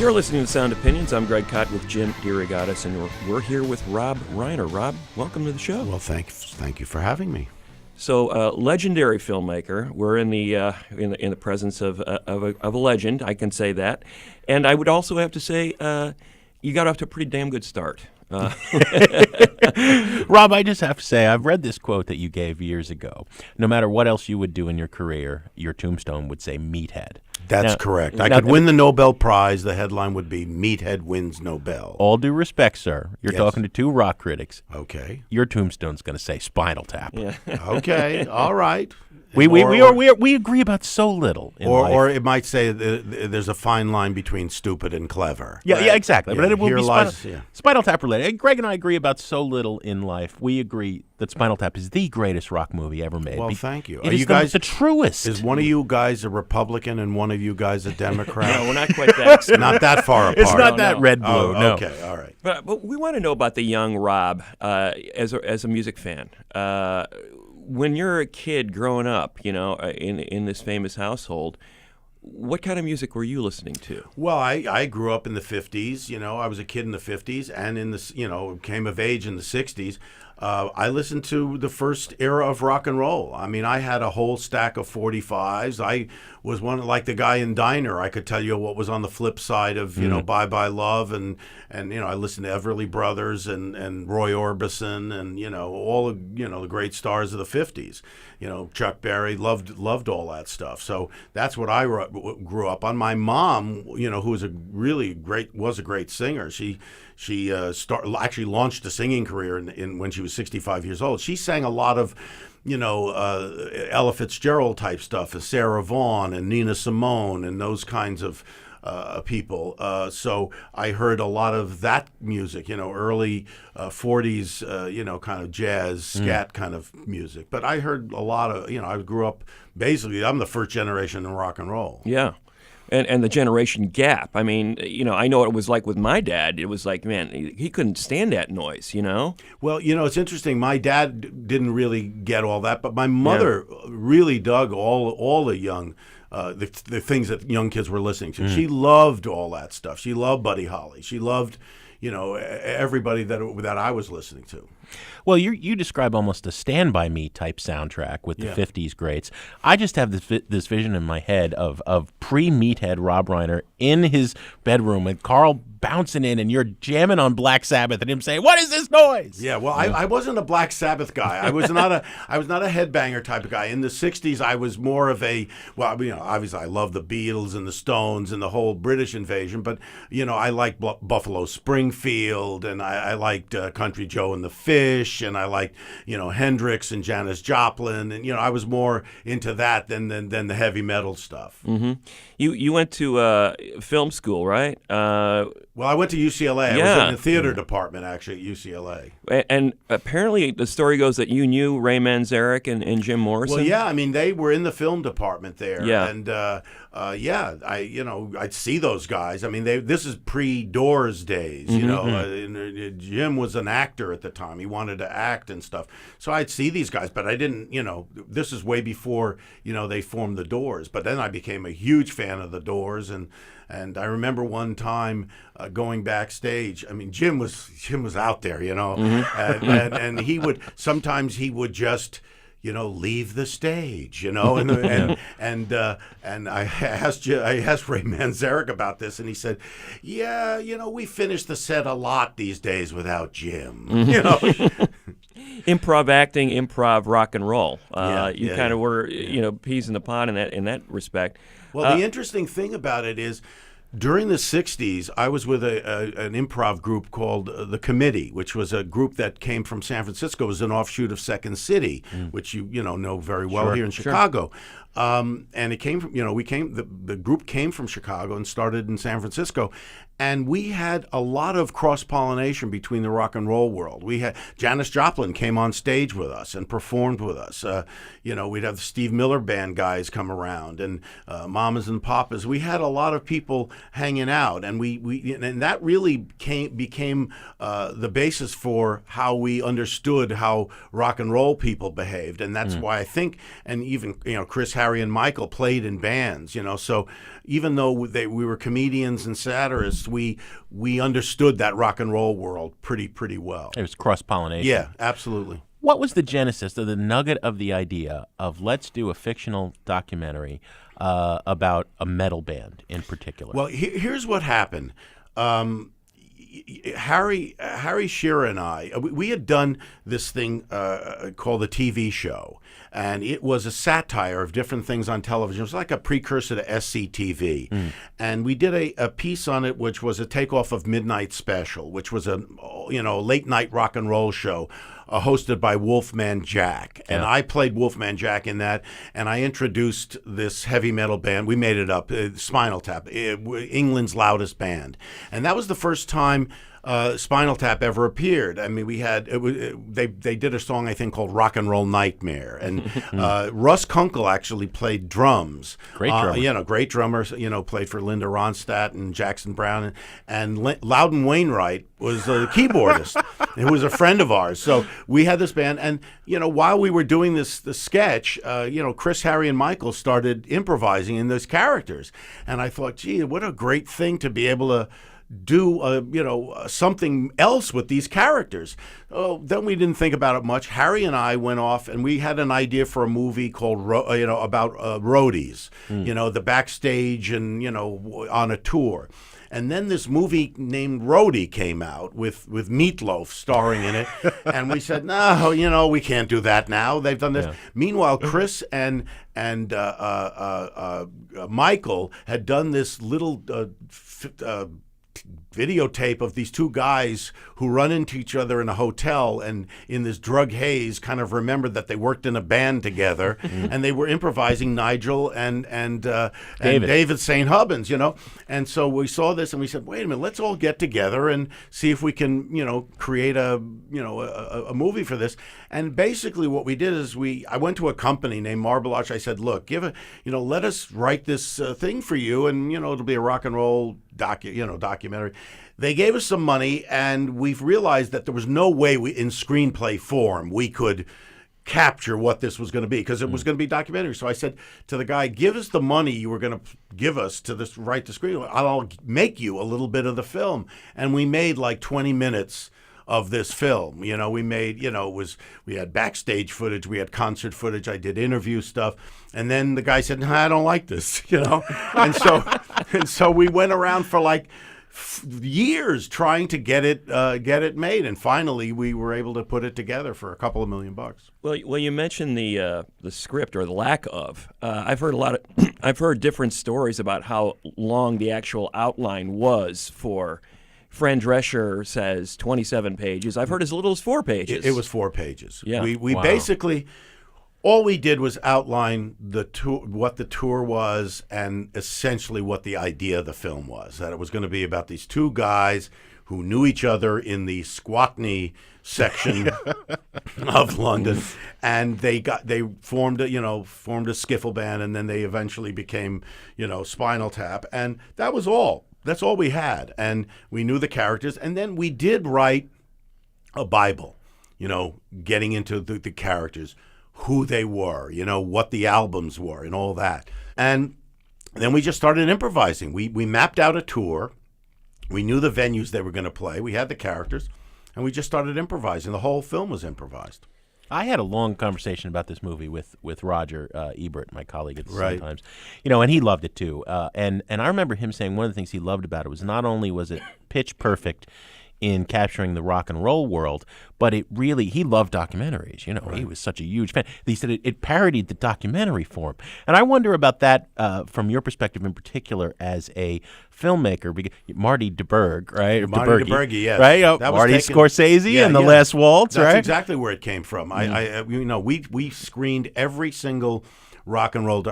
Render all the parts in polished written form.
You're listening to Sound Opinions. I'm Greg Cott with Jim DeRogatis, and we're here with Rob Reiner. Rob, welcome to the show. Well, thank you for having me. So, legendary filmmaker. We're in the presence of a legend. I can say that, and I would also have to say you got off to a pretty damn good start. Rob, I just have to say, I've read this quote that you gave years ago. No matter what else you would do in your career, your tombstone would say meathead. That's correct. I could win the Nobel Prize. The headline would be Meathead Wins Nobel. All due respect, sir. You're Yes. talking to two rock critics. Okay. Your tombstone's going to say Spinal Tap. Yeah. Okay. All right. We agree about so little in life. Or it might say there's a fine line between stupid and clever. Yeah, exactly. Yeah, But it will here be lies- Spinal Tap related. Greg and I agree about so little in life. We agree that Spinal Tap is the greatest rock movie ever made. Well, thank you. It Are is you guys the truest. Is one of you guys a Republican and one of you guys a Democrat? No, we're not quite that. Not that far apart. It's not No, that no. red blue. Oh, No. okay. All right. But we want to know about the young Rob as a music fan. When you're a kid growing up, in this famous household, what kind of music were you listening to? Well, I grew up in the 50s. I was a kid in the 50s and came of age in the 60s. I listened to the first era of rock and roll. I mean, I had a whole stack of 45s. I was one like the guy in Diner. I could tell you what was on the flip side of, Bye Bye Love. And I listened to Everly Brothers and Roy Orbison and, all of, the great stars of the 50s. Chuck Berry, loved all that stuff. So that's what I grew up on. My mom, who was a great singer. She actually launched a singing career in when she was 65 years old. She sang a lot of, Ella Fitzgerald type stuff, as Sarah Vaughan and Nina Simone and those kinds of people. So I heard a lot of that music, early 40s, kind of jazz, scat kind of music. But I heard a lot of, I grew up, basically, I'm the first generation in rock and roll. Yeah. And the generation gap. I mean, I know what it was like with my dad. It was like, man, he couldn't stand that noise, Well, it's interesting. My dad didn't really get all that, but my mother really dug all the young, the things that young kids were listening to. She loved all that stuff. She loved Buddy Holly. She loved, everybody that I was listening to. Well, you describe almost a Stand By Me type soundtrack with the 50s greats. I just have this vision in my head of pre-Meathead Rob Reiner in his bedroom and Carl bouncing in and you're jamming on Black Sabbath and him saying, "What is this noise?" Yeah, well, I wasn't a Black Sabbath guy. I was not a headbanger type of guy. In the 60s, I was more of obviously I love the Beatles and the Stones and the whole British invasion, but, I liked Buffalo Springfield and I liked Country Joe and the Fish and I liked, Hendrix and Janis Joplin and, I was more into that than the heavy metal stuff. Mm-hmm. You went to film school, right? Well, I went to UCLA. Yeah. I was in the theater department, actually, at UCLA. And apparently the story goes that you knew Ray Manzarek and Jim Morrison. Well, yeah, I mean, they were in the film department there. Yeah. And, I'd see those guys. I mean, this is pre-Doors days, Jim was an actor at the time. He wanted to act and stuff. So I'd see these guys, but I didn't, this is way before, they formed the Doors. But then I became a huge fan of the Doors, and I remember one time going backstage. I mean, Jim was out there, and he would sometimes just leave the stage, and I asked Ray Manzarek about this, and he said, "Yeah, we finish the set a lot these days without Jim." Improv acting, improv rock and roll. You kind of were, yeah. peas in the pod in that respect. Well, the interesting thing about it is, during the 60s, I was with an improv group called The Committee, which was a group that came from San Francisco. It was an offshoot of Second City, which you know very well here in Chicago. And it came from, the group came from Chicago and started in San Francisco. And we had a lot of cross-pollination between the rock and roll world. We had Janis Joplin came on stage with us and performed with us. We'd have the Steve Miller Band guys come around, and Mamas and Papas. We had a lot of people hanging out, and and that really became the basis for how we understood how rock and roll people behaved. And that's why I think, and even Chris Harry, and Michael played in bands, so even though we were comedians and satirists, we understood that rock and roll world pretty well. It was cross-pollination. Yeah, absolutely. What was the genesis of the nugget of the idea of let's do a fictional documentary about a metal band in particular? Well, here's what happened. Harry Shearer and I, we had done this thing called the TV show, and it was a satire of different things on television. It was like a precursor to SCTV, and we did a piece on it, which was a takeoff of Midnight Special, which was a late night rock and roll show. Hosted by Wolfman Jack. And I played Wolfman Jack in that, and I introduced this heavy metal band. We made it up, Spinal Tap, England's loudest band. And that was the first time Spinal Tap ever appeared. I mean, they did a song, I think, called Rock and Roll Nightmare. And Russ Kunkel actually played drums. Great drummer. Great drummer, played for Linda Ronstadt and Jackson Browne. And Loudon Wainwright was the keyboardist, who was a friend of ours. So we had this band. And, while we were doing the sketch, Chris, Harry, and Michael started improvising in those characters. And I thought, gee, what a great thing to be able to do something else with these characters. Then we didn't think about it much. Harry and I went off and we had an idea for a movie called about roadies, the backstage and on a tour. And then this movie named Roadie came out with Meatloaf starring in it. And we said, no, we can't do that now. They've done this. Yeah. Meanwhile, Chris and Michael had done this little videotape of these two guys who run into each other in a hotel and in this drug haze kind of remembered that they worked in a band together and they were improvising, Nigel and David St. Hubbins, and so we saw this and we said, wait a minute, let's all get together and see if we can create a movie for this. And basically what we did is I went to a company named Marble Arch. I said, look, let us write this thing for you, and it'll be a rock and roll documentary. They gave us some money, and we've realized that there was no way in screenplay form we could capture what this was going to be, because it was going to be documentary. So I said to the guy, give us the money you were going to give us to write the screenplay. I'll make you a little bit of the film. And we made like 20 minutes of this film. We made, we had backstage footage, we had concert footage, I did interview stuff. And then the guy said, I don't like this, and so we went around for like years trying to get it made, and finally we were able to put it together for a couple of $1 million. Well, you mentioned the script, or the lack of. I've heard different stories about how long the actual outline was for. Fran Drescher says 27 pages. I've heard as little as 4 pages. It was 4 pages. Yeah. We basically, all we did was outline the tour, what the tour was, and essentially what the idea of the film was. That it was going to be about these two guys who knew each other in the Squatney section of London, and they formed a skiffle band, and then they eventually became Spinal Tap, and that was all. That's all we had, and we knew the characters, and then we did write a Bible, getting into the characters, who they were, what the albums were, and all that. And then we just started improvising. We mapped out a tour. We knew the venues they were going to play. We had the characters, and we just started improvising. The whole film was improvised. I had a long conversation about this movie with Roger Ebert, my colleague at the Sun Times, and he loved it too. And I remember him saying one of the things he loved about it was not only was it pitch perfect in capturing the rock and roll world, but he loved documentaries. He was such a huge fan. He said it parodied the documentary form. And I wonder about that from your perspective in particular as a filmmaker. Because Marty DeBerg, right? Marty DeBerg, yes. Right? Marty Scorsese and The Last Waltz, That's right? That's exactly where it came from. We screened every single rock and roll,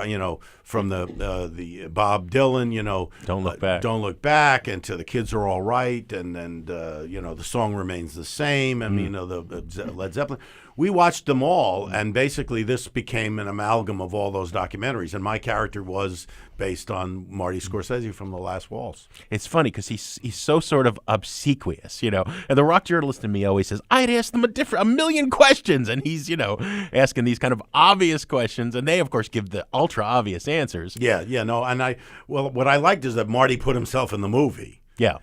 from the Bob Dylan, Don't Look Back, and to The Kids Are All Right, and the song remains the same. I mean, the Led Zeppelin. We watched them all, and basically this became an amalgam of all those documentaries. And my character was based on Marty Scorsese from The Last Waltz. It's funny because he's so sort of obsequious, And the rock journalist in me always says, I'd ask them a million questions. And he's, asking these kind of obvious questions. And they, of course, give the ultra obvious answers. Yeah, no. And what I liked is that Marty put himself in the movie. Yeah.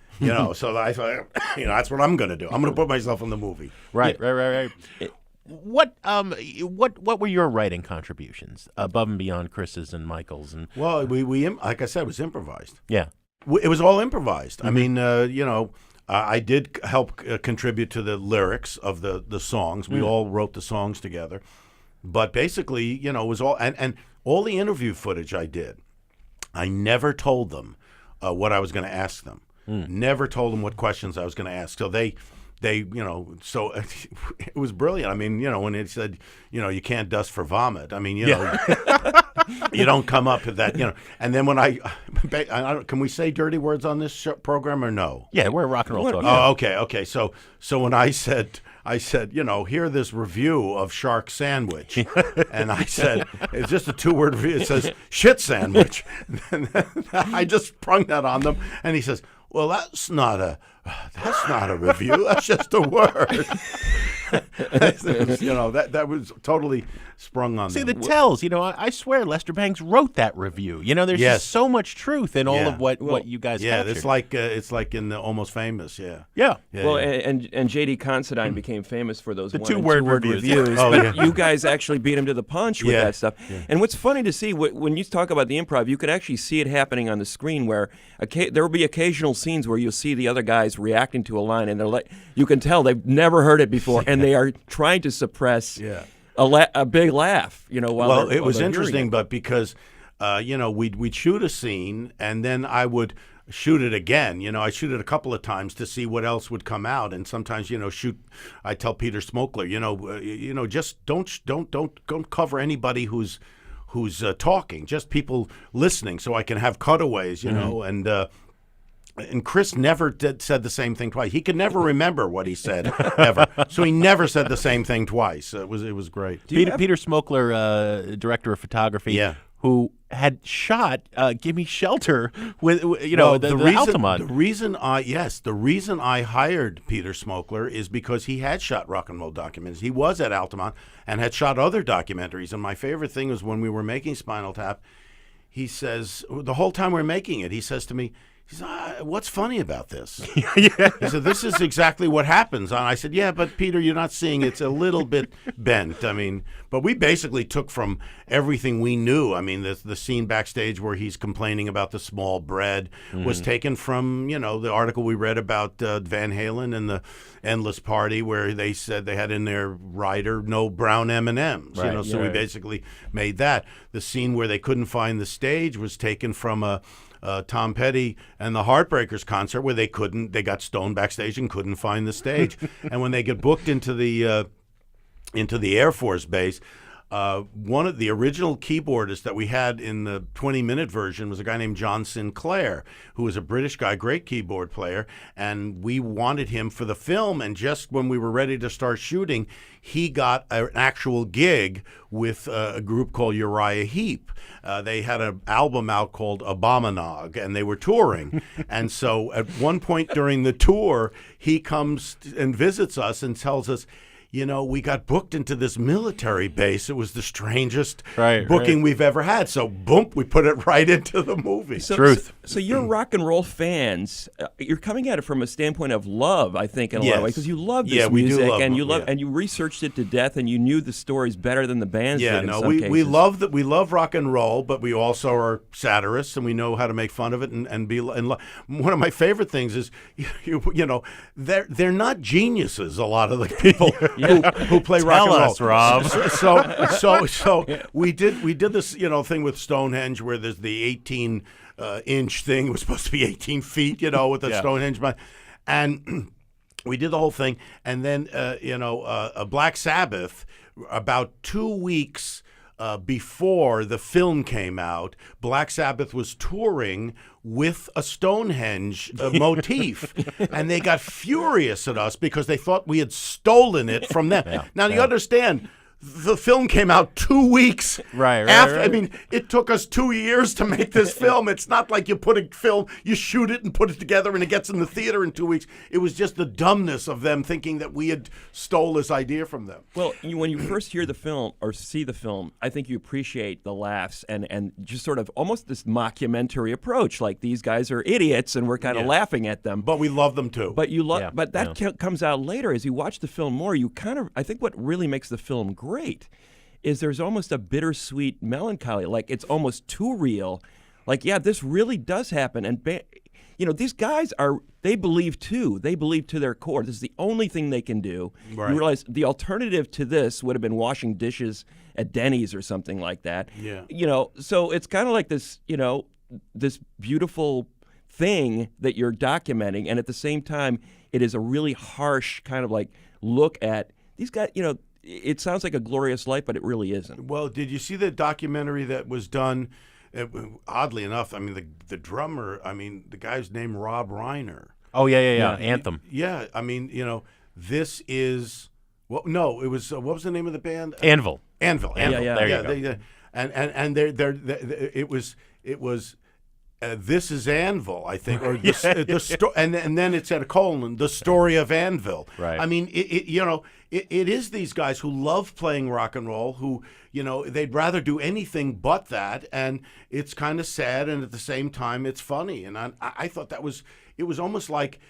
So I thought, that's what I'm going to do. I'm going to put myself in the movie. Right. What were your writing contributions above and beyond Chris's and Michael's? And well, we like I said, it was improvised. Yeah, it was all improvised. I mean, I did help contribute to the lyrics of the songs. We all wrote the songs together, but basically, it was all and all the interview footage I did. I never told them what I was going to ask them. Never told them what questions I was going to ask. So they so it was brilliant. I mean, when it said, you can't dust for vomit. I mean, you don't come up with that, And then when I can we say dirty words on this program or no? Yeah, we're rock and roll talk. Oh, okay. So when I said, hear this review of Shark Sandwich. And I said, it's just a 2-word review. It says, shit sandwich. And I just sprung that on them. And he says, well, that's not a review. That's just a word. That was totally sprung on them. See, them. the tells, I swear Lester Bangs wrote that review. There's just so much truth in all of what you guys captured. It's like in the Almost Famous, Yeah. Well, and J.D. Considine became famous for those the 1 and 2-word 2-word reviews. But you guys actually beat him to the punch with that stuff. Yeah. And what's funny to see, when you talk about the improv, you could actually see it happening on the screen where there will be occasional scenes where you'll see the other guys reacting to a line, and you can tell they've never heard it before, and they are trying to suppress a big laugh. While it was they're interesting, but because we'd shoot a scene, and then I would shoot it again. I shoot it a couple of times to see what else would come out, and sometimes I tell Peter Smokler, just don't cover anybody who's talking, just people listening, so I can have cutaways, and Chris never said the same thing twice. He could never remember what he said ever, so he never said the same thing twice. It was great. Peter Smokler, director of photography, who had shot "Gimme Shelter" with the Altamont. The reason I hired Peter Smokler is because he had shot rock and roll documentaries. He was at Altamont and had shot other documentaries. And my favorite thing was when we were making Spinal Tap. He says the whole time we're making it, he says to me, he said, what's funny about this? He said, this is exactly what happens. And I said, yeah, but Peter, you're not seeing it's a little bit bent. I mean, but we basically took from everything we knew. I mean, the scene backstage where he's complaining about the small bread was taken from, the article we read about Van Halen and the Endless Party, where they said they had in their rider no brown M&Ms. Right, so we basically made that. The scene where they couldn't find the stage was taken from a Tom Petty and the Heartbreakers concert where they got stoned backstage and couldn't find the stage. And when they get booked into the Air Force Base, one of the original keyboardists that we had in the 20-minute version was a guy named John Sinclair, who was a British guy, great keyboard player, and we wanted him for the film. And just when we were ready to start shooting, he got an actual gig with a group called Uriah Heep. They had an album out called Abominog, and they were touring. And so at one point during the tour, he comes and visits us and tells us, we got booked into this military base. It was the strangest booking we've ever had. So, boom, we put it right into the movie. Truth. So you're rock and roll fans. You're coming at it from a standpoint of love, I think, in a lot of ways, because you love this music, and you researched it to death, and you knew the stories better than the bands did. In some cases. We love rock and roll, but we also are satirists, and we know how to make fun of it and be. And one of my favorite things is, they're not geniuses. A lot of the people. Who play rock and roll? Tell us, Rob. So we did this thing with Stonehenge where there's the 18 inch thing. It was supposed to be 18 feet, with the Stonehenge, and we did the whole thing. And then a Black Sabbath about 2 weeks before the film came out, Black Sabbath was touring with a Stonehenge motif, and they got furious at us because they thought we had stolen it from them. Now, you understand, the film came out 2 weeks after. I mean, it took us 2 years to make this film. It's not like you put a film, you shoot it and put it together and it gets in the theater in 2 weeks. It was just the dumbness of them thinking that we had stole this idea from them. Well, when you first hear the film or see the film, I think you appreciate the laughs and just sort of almost this mockumentary approach, like these guys are idiots and we're kind of laughing at them. But we love them too. But comes out later as you watch the film more. You kind of, I think what really makes the film great is there's almost a bittersweet melancholy, like it's almost too real. Like, yeah, this really does happen. And, these guys they believe too. They believe to their core. This is the only thing they can do. Right. You realize the alternative to this would have been washing dishes at Denny's or something like that. Yeah. So it's kind of like this, this beautiful thing that you're documenting. And at the same time, it is a really harsh kind of like look at these guys, it sounds like a glorious life, but it really isn't. Well, did you see the documentary that was done? Oddly enough, I mean, the drummer, the guy's name Rob Reiner. Oh, yeah. Anthem. Yeah, this is, it was, what was the name of the band? Anvil. Anvil. Yeah. There you go. And it was. This is Anvil, I think, or and then it's at a colon, the story of Anvil. Right. I mean, it is these guys who love playing rock and roll, who they'd rather do anything but that, and it's kind of sad, and at the same time, it's funny. And I thought it was almost like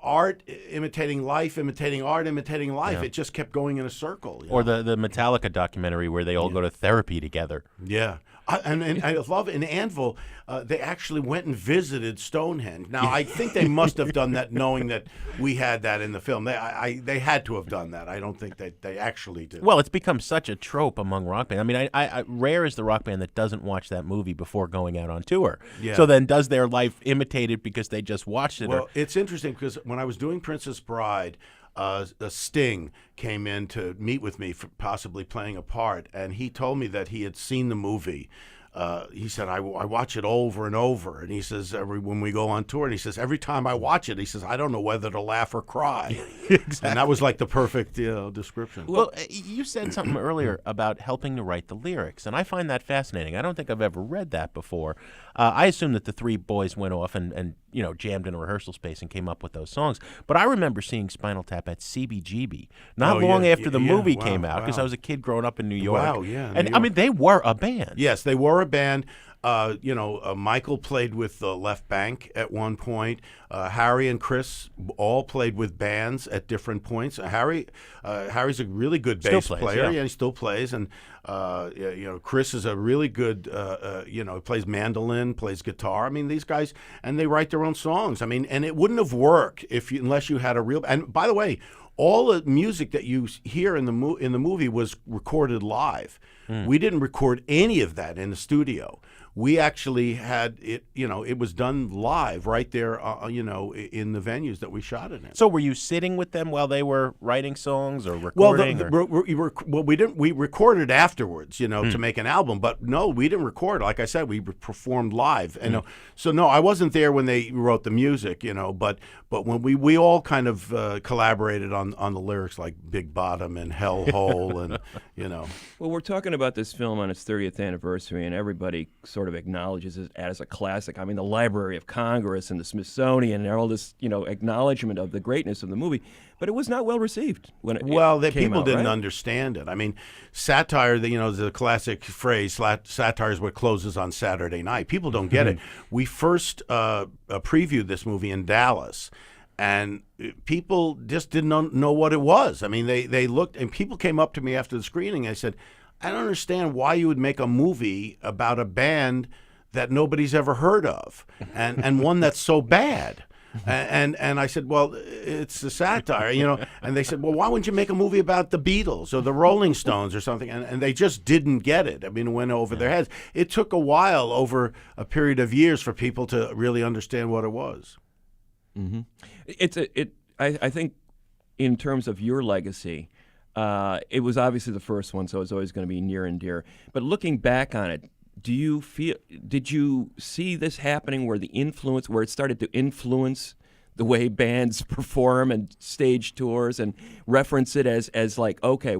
art imitating life, imitating art, imitating life. Yeah. It just kept going in a circle. Or the Metallica documentary where they all go to therapy together. Yeah. And I love in Anvil, they actually went and visited Stonehenge. Now, I think they must have done that knowing that we had that in the film. They had to have done that. I don't think that they actually did. Well, it's become such a trope among rock bands. I mean, I rare is the rock band that doesn't watch that movie before going out on tour. Yeah. So then does their life imitate it because they just watched it? Well, it's interesting because when I was doing Princess Bride, Sting came in to meet with me for possibly playing a part, and he told me that he had seen the movie. He said, I watch it over and over. And he says, when we go on tour, and he says, every time I watch it, he says, I don't know whether to laugh or cry. Exactly. And that was like the perfect description. Well, you said something earlier about helping to write the lyrics, and I find that fascinating. I don't think I've ever read that before. I assume that the three boys went off and jammed in a rehearsal space and came up with those songs. But I remember seeing Spinal Tap at CBGB not long after the movie came out, because I was a kid growing up in New York. Wow, yeah. And I mean, they were a band. Yes, they were a band. Michael played with the Left Bank at one point. Harry and Chris all played with bands at different points. Harry's a really good bass player. Yeah, he still plays. And Chris is a really good. He plays mandolin, plays guitar. I mean, these guys, and they write their own songs. I mean, and it wouldn't have worked unless you had a real. And by the way, all the music that you hear in the movie was recorded live. We didn't record any of that in the studio. We actually had it, it was done live right there, in the venues that we shot it in. So were you sitting with them while they were writing songs or recording? We recorded afterwards, to make an album. But no, we didn't record. Like I said, we performed live. And so no, I wasn't there when they wrote the music, but when we all kind of collaborated on the lyrics, like Big Bottom and Hell Hole and, Well, we're talking about this film on its 30th anniversary, and everybody sort of acknowledges it as a classic. I mean, the Library of Congress and the Smithsonian and all this, acknowledgement of the greatness of the movie. But it was not well received when it came people out, didn't right? understand it. I mean, satire, the classic phrase, satire is what closes on Saturday night. People don't get it. We first previewed this movie in Dallas, and people just didn't know what it was. I mean, they looked, and people came up to me after the screening, and I said, I don't understand why you would make a movie about a band that nobody's ever heard of, and one that's so bad. And I said, well, it's a satire, And they said, well, why wouldn't you make a movie about the Beatles or the Rolling Stones or something? And they just didn't get it. I mean, it went over their heads. It took a while, over a period of years, for people to really understand what it was. Mm-hmm. I think in terms of your legacy, It was obviously the first one, so it's always going to be near and dear. But looking back on it, did you see this happening where it started to influence the way bands perform and stage tours and reference it as like, okay,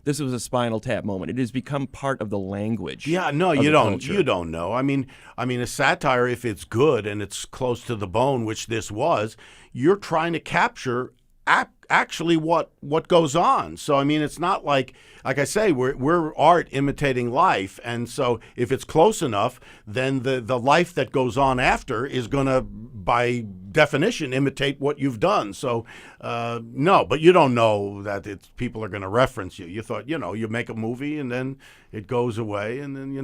this was a Spinal Tap moment. It has become part of the language. Yeah, no, you don't know. I mean, a satire, if it's good and it's close to the bone, which this was, you're trying to capture actually what goes on. So I mean, it's not like I say, we're art imitating life, and so if it's close enough, then the life that goes on after is gonna, by definition, imitate what you've done. So no, but you don't know that people are gonna reference you. You thought, you make a movie and then it goes away, and then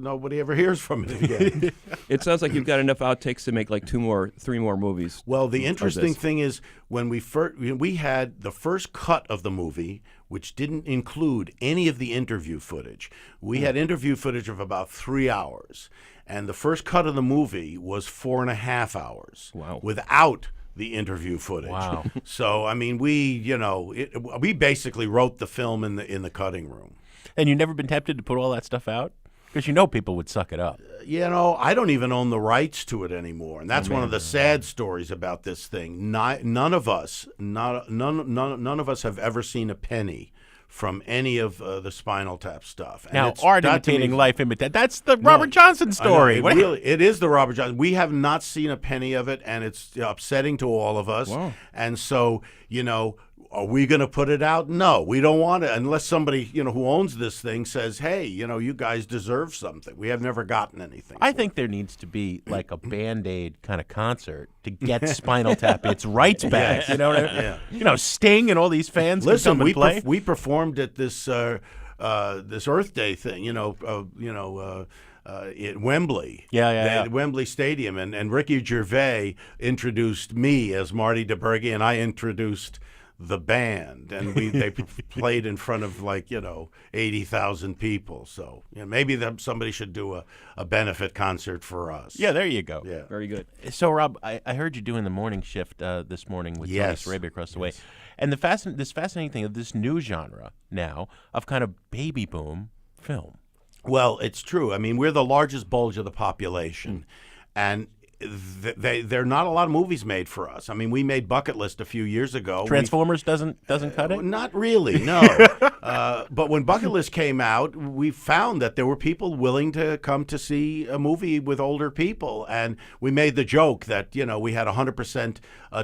nobody ever hears from it again. It sounds like you've got enough outtakes to make like 3 more movies. Well, the interesting thing is when we had the first cut of the movie, which didn't include any of the interview footage. We had interview footage of about 3 hours, and the first cut of the movie was 4.5 hours. Wow. Without the interview footage. Wow. So I mean, we basically wrote the film in the cutting room. And you've never been tempted to put all that stuff out? Because people would suck it up. I don't even own the rights to it anymore, and that's one of the sad stories about this thing. None of us have ever seen a penny from any of the Spinal Tap stuff. And now, art imitating life imitate. That's the Robert Johnson story. It is the Robert Johnson. We have not seen a penny of it, and it's upsetting to all of us. Wow. And so, are we going to put it out? No, we don't want it unless somebody, who owns this thing says, hey, you guys deserve something. We have never gotten anything. I think there needs to be like a Band-Aid kind of concert to get Spinal Tap its rights back. You know what I mean? Yeah. Sting and all these fans Listen, can come and play. We performed at this Earth Day thing, at Wembley. At Wembley Stadium. And Ricky Gervais introduced me as Marty DeBerge, and I introduced the band, and they played in front of 80,000 people. So maybe somebody should do a benefit concert for us. Yeah, there you go. Yeah, very good. So Rob, I heard you doing the morning shift this morning with Tony Sarabia across the way, and this fascinating thing of this new genre now of kind of baby boom film. Well, it's true. I mean, we're the largest bulge of the population, and there are not a lot of movies made for us. I mean, we made Bucket List a few years ago. Transformers doesn't cut it? Not really, no. But when Bucket List came out, we found that there were people willing to come to see a movie with older people. And we made the joke that, we had 100%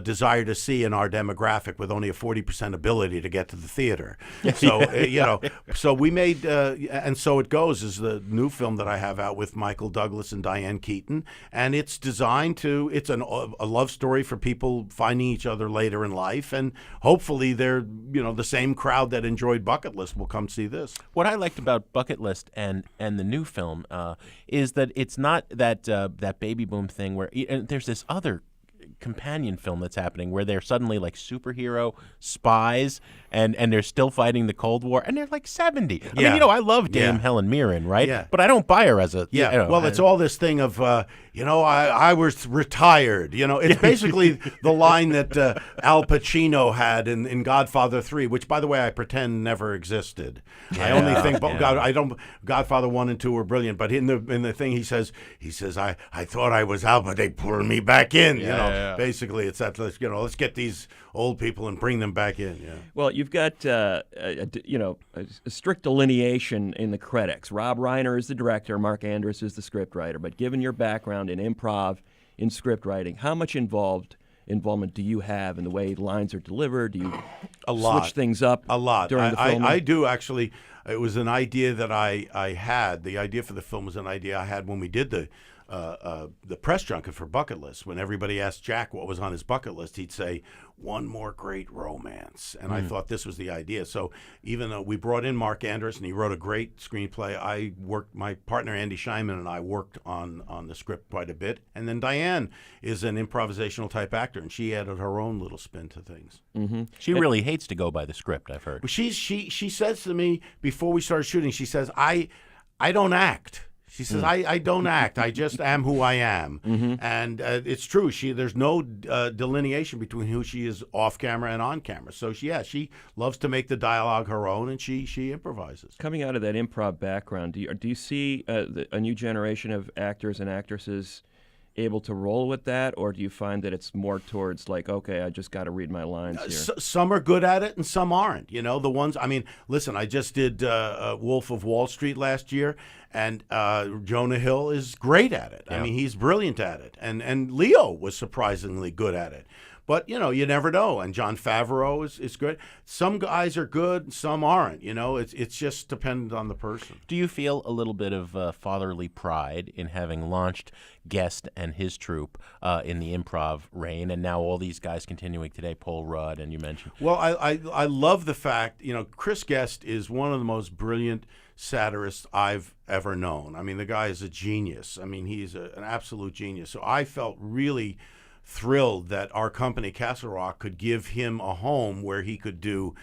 desire to see in our demographic with only a 40% ability to get to the theater. So, so we made, and So It Goes is the new film that I have out with Michael Douglas and Diane Keaton. And it's designed it's a love story for people finding each other later in life, and hopefully they're the same crowd that enjoyed Bucket List will come see this. What I liked about Bucket List and the new film is that it's not that baby boom thing where there's this other companion film that's happening where they're suddenly like superhero spies and they're still fighting the Cold War and they're like 70. I mean, I love Dame Helen Mirren, right? Yeah. But I don't buy her as a it's all this thing of I was retired. It's basically the line that Al Pacino had in Godfather 3, which by the way I pretend never existed. I only think Godfather 1 and 2 were brilliant, but in the thing he says I thought I was out, but they pulled me back in. Basically it's that let's get these old people and bring them back in. Yeah. Well, you've got a strict delineation in the credits. Rob Reiner is the director, Mark Andrus is the scriptwriter. But given your background in improv, in script writing, how much involvement do you have in the way lines are delivered? Do you switch things up a lot during the filming? I do actually. It was an idea that I had. The idea for the film was an idea I had when we did the press junket for Bucket List. When everybody asked Jack what was on his bucket list, he'd say, one more great romance. And I thought this was the idea. So even though we brought in Mark Andrus and he wrote a great screenplay, my partner Andy Scheinman and I worked on the script quite a bit. And then Diane is an improvisational type actor, and she added her own little spin to things. Mm-hmm. She really hates to go by the script, I've heard. She says to me before we started shooting, she says, I don't act. She says, I don't act. I just am who I am. And it's true. There's no delineation between who she is off camera and on camera. So, she loves to make the dialogue her own, and she improvises. Coming out of that improv background, do you see a new generation of actors and actresses able to roll with that, or do you find that it's more towards like, okay, I just got to read my lines here? Some are good at it and some aren't. You know, the ones, I mean, listen, I just did Wolf of Wall Street last year, and Jonah Hill is great at it. Yeah. I mean, he's brilliant at it. And Leo was surprisingly good at it. But, you know, you never know. And Jon Favreau is good. Some guys are good, some aren't. You know, it's just dependent on the person. Do you feel a little bit of fatherly pride in having launched Guest and his troupe in the improv reign, and now all these guys continuing today, Paul Rudd, and you mentioned? Well, I love the fact, you know, Chris Guest is one of the most brilliant satirists I've ever known. I mean, the guy is a genius. I mean, he's an absolute genius. So I felt really thrilled that our company, Castle Rock, could give him a home where he could do,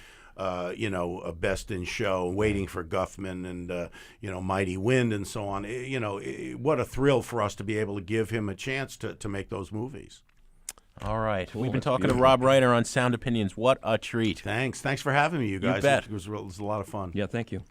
you know, a Best in Show, Waiting for Guffman, and, you know, Mighty Wind, and so on. You know, what a thrill for us to be able to give him a chance to make those movies. All right. Cool. We've been That's talking beautiful. to Rob Reiner on Sound Opinions. What a treat. Thanks for having me, you guys. bet. It was a lot of fun. Yeah, thank you.